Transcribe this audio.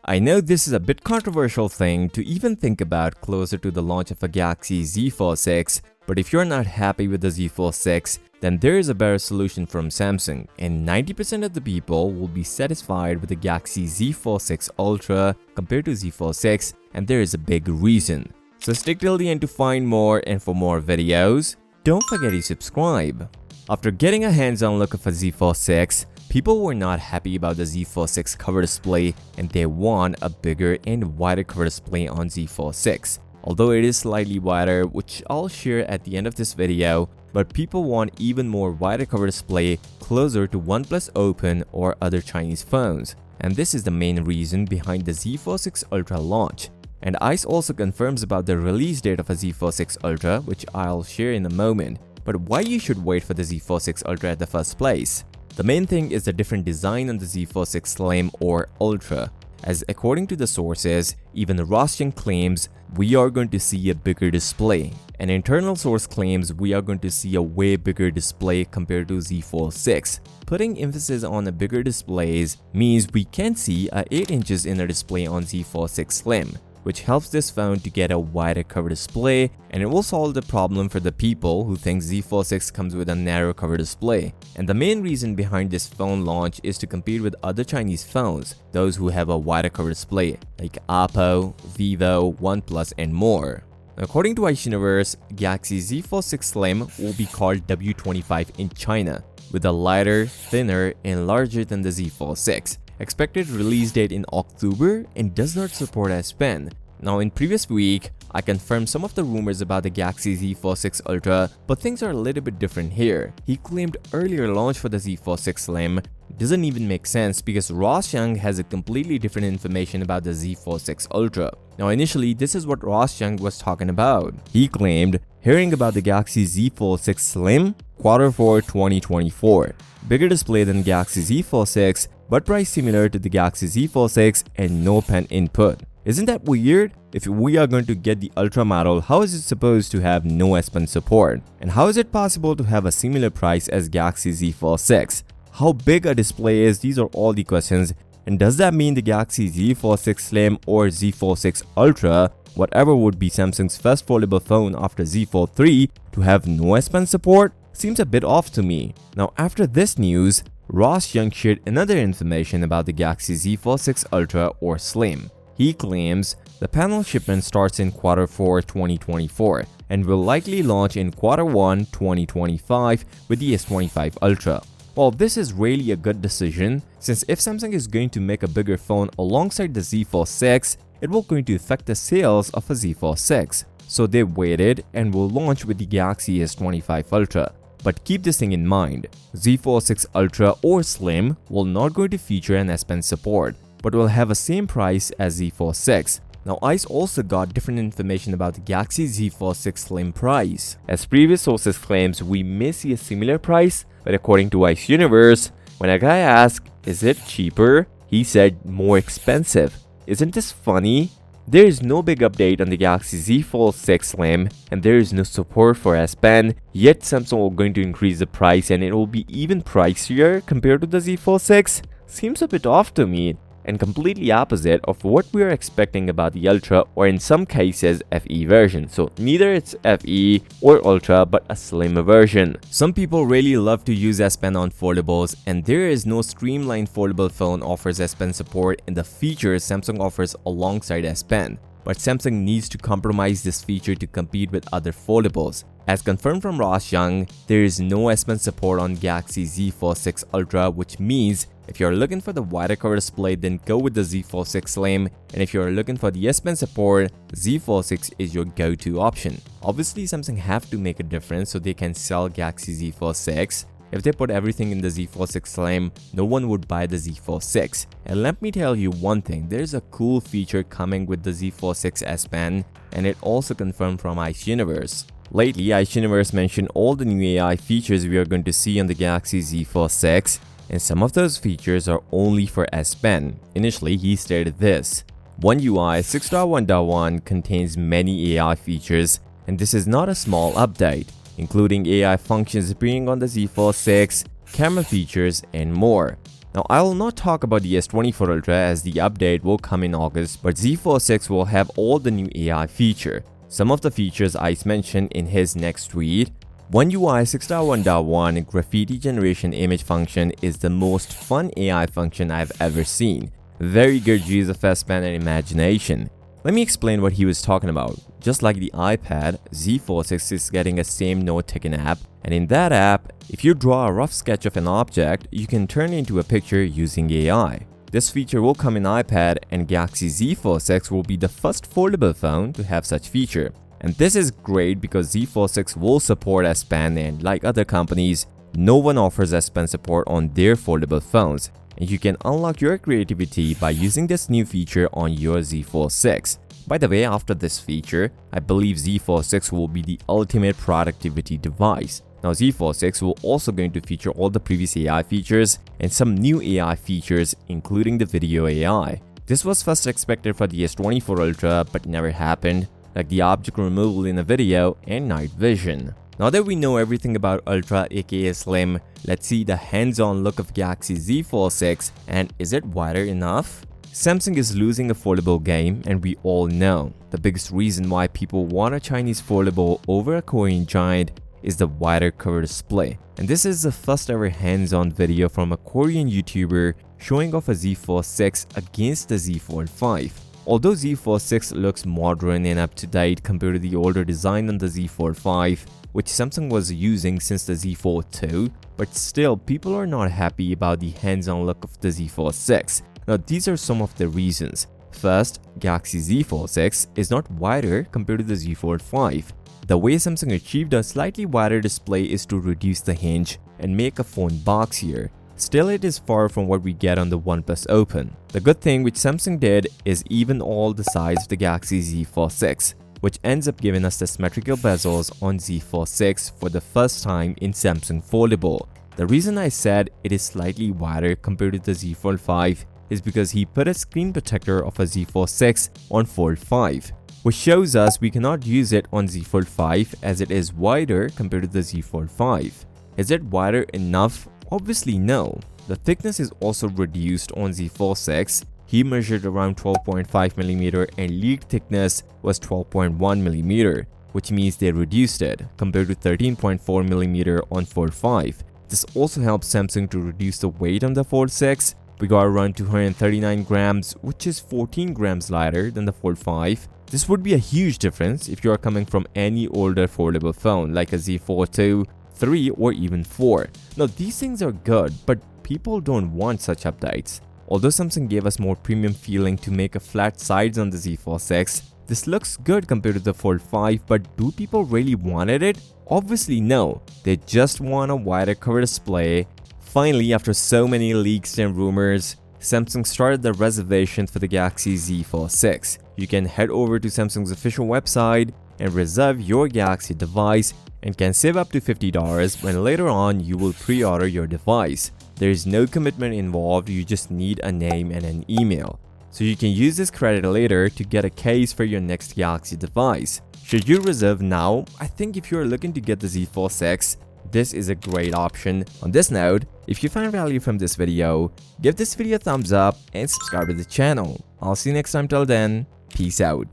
I know this is a bit controversial thing to even think about closer to the launch of a Galaxy Z Fold 6, but if you're not happy with the Z Fold 6, then there is a better solution from Samsung, and 90% of the people will be satisfied with the Galaxy Z Fold 6 Ultra compared to Z Fold 6, and there is a big reason. So stick till the end to find more, and for more videos, don't forget to subscribe. After getting a hands-on look of a Z Fold 6, people were not happy about the Z Fold 6 cover display, and they want a bigger and wider cover display on Z Fold 6. Although it is slightly wider, which I'll share at the end of this video, but people want even more wider cover display closer to OnePlus Open or other Chinese phones. And this is the main reason behind the Z Fold 6 Ultra launch. And ICE also confirms about the release date of a Z Fold 6 Ultra, which I'll share in a moment. But why you should wait for the Z Fold 6 Ultra at the first place? The main thing is the different design on the Z Fold 6 Slim or Ultra. As according to the sources, even Reservation claims we are going to see a bigger display. An internal source claims we are going to see a way bigger display compared to Z Fold 6. Putting emphasis on the bigger displays means we can see a 8 inches inner display on Z Fold 6 Slim, which helps this phone to get a wider cover display, and it will solve the problem for the people who think Z Fold 6 comes with a narrow cover display. And the main reason behind this phone launch is to compete with other Chinese phones, those who have a wider cover display, like Oppo, Vivo, OnePlus, and more. According to ICE Universe, Galaxy Z Fold 6 Slim will be called W25 in China, with a lighter, thinner, and larger than the Z Fold 6. Expected release date in October and does not support S Pen. Now in previous week, I confirmed some of the rumors about the Galaxy Z Fold 6 Ultra, but things are a little bit different here. He claimed earlier launch for the Z Fold 6 Slim doesn't even make sense because Reservation has a completely different information about the Z Fold 6 Ultra. Now initially, this is what Reservation was talking about. He claimed, hearing about the Galaxy Z Fold 6 Slim, Q4 2024. Bigger display than Galaxy Z Fold 6, but price similar to the Galaxy Z Fold 6 and no pen input. Isn't that weird? If we are going to get the Ultra model, how is it supposed to have no S Pen support? And how is it possible to have a similar price as Galaxy Z Fold 6? How big a display is? These are all the questions. And does that mean the Galaxy Z Fold 6 Slim or Z Fold 6 Ultra, whatever would be Samsung's first foldable phone after Z Fold 3, to have no S Pen support? Seems a bit off to me. Now after this news, Ross Young shared another information about the Galaxy Z Fold 6 Ultra or Slim. He claims the panel shipment starts in Q4 2024 and will likely launch in Q1 2025 with the S25 Ultra. Well, this is really a good decision, since if Samsung is going to make a bigger phone alongside the Z Fold 6, it will going to affect the sales of a Z Fold 6. So they waited and will launch with the Galaxy S25 Ultra. But keep this thing in mind, Z Fold 6 Ultra or Slim will not going to feature an S Pen support, but will have a same price as Z Fold 6. Now ICE also got different information about the Galaxy Z Fold 6 Slim price. As previous sources claims, we may see a similar price, but according to ICE Universe, when a guy asked, is it cheaper? He said more expensive. Isn't this funny? There is no big update on the Galaxy Z Fold 6 Slim, and there is no support for S Pen, yet Samsung will going to increase the price and it will be even pricier compared to the Z Fold 6? Seems a bit off to me, and completely opposite of what we are expecting about the Ultra, or in some cases FE version. So neither it's FE or Ultra but a slim version. Some people really love to use S Pen on foldables, and there is no streamlined foldable phone offers S Pen support in the features Samsung offers alongside S Pen. But Samsung needs to compromise this feature to compete with other foldables. As confirmed from Ross Young, there is no S Pen support on Galaxy Z Fold 6 Ultra, which means if you're looking for the wider cover display, then go with the Z Fold 6 Slim, and if you're looking for the S Pen support, Z Fold 6 is your go-to option. Obviously, Samsung have to make a difference so they can sell Galaxy Z Fold 6. If they put everything in the Z Fold 6 Slim, no one would buy the Z Fold 6. And let me tell you one thing, there's a cool feature coming with the Z Fold 6 S Pen, and it also confirmed from ICE Universe. Lately, ICE Universe mentioned all the new AI features we are going to see on the Galaxy Z Fold 6, and some of those features are only for S Pen. Initially, he stated this: One UI 6.1.1 contains many AI features, and this is not a small update, including AI functions appearing on the Z Fold 6, camera features, and more. Now, I will not talk about the S24 Ultra as the update will come in August, but Z Fold 6 will have all the new AI feature. Some of the features Ice mentioned in his next tweet. One UI 6.1.1 graffiti generation image function is the most fun AI function I've ever seen. Very good use of S-Pen and imagination. Let me explain what he was talking about. Just like the iPad, Z Fold 6 is getting a same note-taking app, and in that app, if you draw a rough sketch of an object, you can turn it into a picture using AI. This feature will come in iPad, and Galaxy Z Fold 6 will be the first foldable phone to have such feature. And this is great because Z Fold 6 will support S-Pen, and like other companies, no one offers S-Pen support on their foldable phones. And you can unlock your creativity by using this new feature on your Z Fold 6. By the way, after this feature, I believe Z Fold 6 will be the ultimate productivity device. Now, Z Fold 6 will also going to feature all the previous AI features and some new AI features, including the video AI. This was first expected for the S24 Ultra but never happened, like the object removal in a video and night vision. Now that we know everything about Ultra aka Slim, let's see the hands-on look of Galaxy Z Fold 6, and is it wider enough? Samsung is losing a foldable game, and we all know the biggest reason why people want a Chinese foldable over a Korean giant is the wider cover display. And this is the first ever hands-on video from a Korean YouTuber showing off a Z Fold 6 against the Z Fold 5. Although Z Fold 6 looks modern and up to date compared to the older design on the Z Fold 5, which Samsung was using since the Z Fold 2, but still people are not happy about the hands-on look of the Z Fold 6. Now, these are some of the reasons. First, Galaxy Z Fold 6 is not wider compared to the Z Fold 5. The way Samsung achieved a slightly wider display is to reduce the hinge and make a phone boxier. Still, it is far from what we get on the OnePlus Open. The good thing which Samsung did is even all the size of the Galaxy Z Fold 6, which ends up giving us the symmetrical bezels on Z Fold 6 for the first time in Samsung Foldable. The reason I said it is slightly wider compared to the Z Fold 5 is because he put a screen protector of a Z Fold 6 on Fold 5, which shows us we cannot use it on Z Fold 5 as it is wider compared to the Z Fold 5. Is it wider enough? Obviously no. The thickness is also reduced on Z Fold 6. He measured around 12.5mm and lead thickness was 12.1mm, which means they reduced it compared to 13.4mm on Fold 5. This also helps Samsung to reduce the weight on the Fold 6. We got around 239 grams, which is 14 grams lighter than the Fold 5. This would be a huge difference if you are coming from any older foldable phone like a Z Fold 2, 3 or even 4. Now these things are good, but people don't want such updates. Although Samsung gave us more premium feeling to make a flat sides on the Z Fold 6, this looks good compared to the Fold 5, but do people really wanted it? Obviously no, they just want a wider cover display. Finally, after so many leaks and rumors, Samsung started the reservation for the Galaxy Z Fold 6. You can head over to Samsung's official website and reserve your Galaxy device and can save up to $50 when later on you will pre-order your device. There is no commitment involved, you just need a name and an email. So you can use this credit later to get a case for your next Galaxy device. Should you reserve now? I think if you are looking to get the Z Fold 6, this is a great option. On this note, if you found value from this video, give this video a thumbs up and subscribe to the channel. I'll see you next time. Till then, peace out.